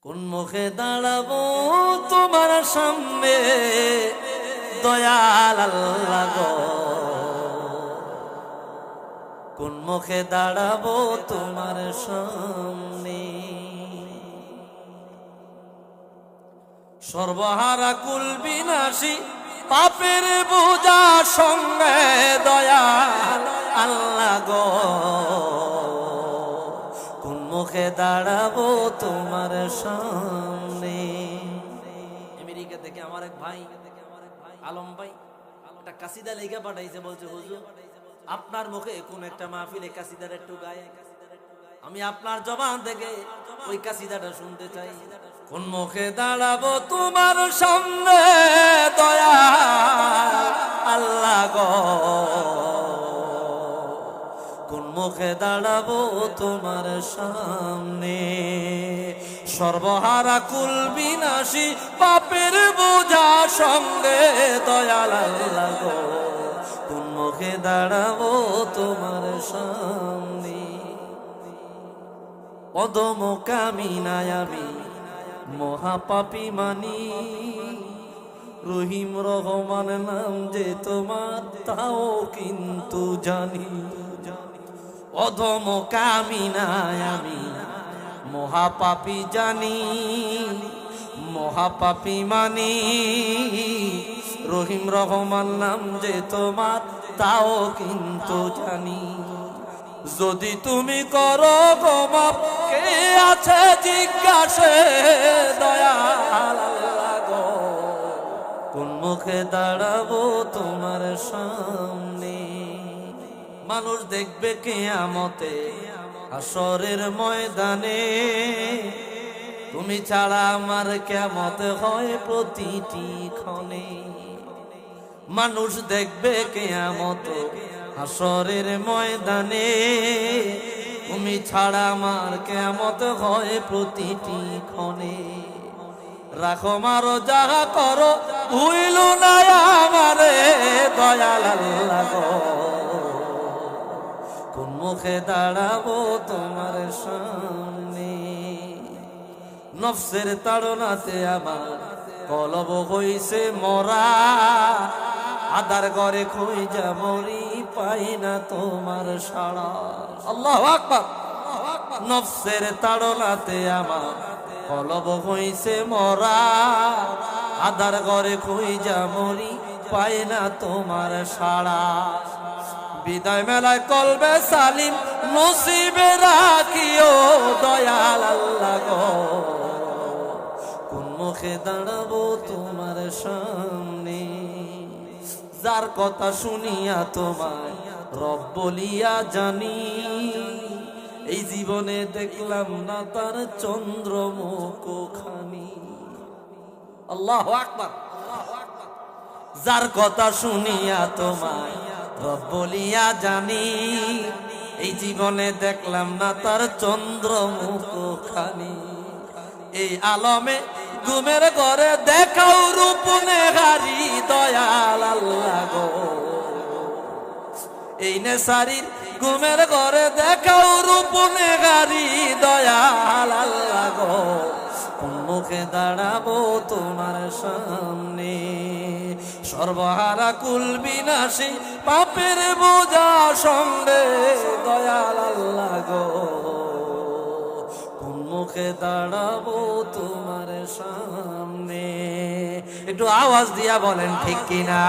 কোন মুখে দাঁড়াবো তোমার সামনে দয়াল আল্লাহ গো, কোন মুখে দাঁড়াবো তোমার সামনে। সর্বহারা কুল বিনাশী পাপের বোঝা সঙ্গে দয়াল আল্লাহ গো, কোন মুখে দাঁড়াবো তোমার সামনে। আমেরিকা থেকে আমার এক ভাই আলম ভাই একটা কাসিদা লেখা পাঠাইছে, বলছে হুজুর আপনার মুখে কোন একটা মাহফিলে কাসিদার একটু গায়ে, আমি আপনার জবান থেকে ওই কাসিদাটা শুনতে চাই। কোন মুখে দাঁড়াবো তোমার সামনে দয়াল আল্লাহ গো, কোন মুখে দাঁড়াবো তোমার সামনে। সর্বহারা কুল বিনাশী পাপের বোঝা সঙ্গে দয়াল আল্লাহ গো, কোন মুখে দাঁড়াবো তোমার সামনে। অদমকামিনায় আমি মহাপাপী মানি, রহিম রহমান নাম যে তোমার তাও কিন্তু জানি। অধমকামিনায় আমি মহাপাপী জানি, মহাপাপী মানি, রহিম রহমান নাম যে তোমার তাও কিন্তু জানি। যদি তুমি করো গো মাপ কে আছে জিজ্ঞাসে দয়াল আল্লাহ গো, কোন মুখে দাঁড়াবো তোমার সামনে। মানুষ দেখবে কিয়ামতে হাসরের ময়দানে, তুমি ছাড়া আমার কিয়ামত হয় প্রতিটি ক্ষণে। মানুষ দেখবে কিয়ামত হাসরের ময়দানে, তুমি ছাড়া আমার কিয়ামত হয় প্রতিটি ক্ষণে। রাখো মারো যাহা করো ভুইলো না আমারে দয়াল আল্লাহ গো, কোন মুখে দাঁড়াবো তোমার সামনে। নফসের তাড়নাতে আমার কলব হইছে মরা, আদার ঘরে খুঁজা মরি পাই না তোমার সাড়া। আল্লাহু আকবার। নফসের তাড়নাতে আমার কলব হইছে মরা, আদার ঘরে খুঁজা মরি পাই না তোমার সাড়া। বিদায় মেলায় কলবে সালিম নসিবে রাখিও দয়াল আল্লাহ গো, কোন মুখে দাঁড়াবো তোমার সামনে। যার কথা শুনিয়া তোমায় রব বলিয়া জানি, এই জীবনে দেখলাম না তার চন্দ্রমুখ খানি। আল্লাহু আকবার। যার কথা শুনিয়া তোমায় রব বলিয়া জানি, এই জীবনে দেখলাম না তার চন্দ্রমুখ খানি। এই আলমে ঘুমের ঘরে দেখাও রূপ নেহারি দয়াল আল্লাহ গো, এই নেশারির ঘুমের ঘরে দেখাও রূপ নেহারি দয়াল আল্লাহ গো, কোন মুখে দাঁড়াবো তোমার সামনে। সর্বহারা কুল বিনাশী পাপের বোঝা সঙ্গে দয়াল আল্লাহ গো, কোন মুখে দাঁড়াবো তোমার সামনে। একটু আওয়াজ দিয়া বলেন ঠিক কিনা।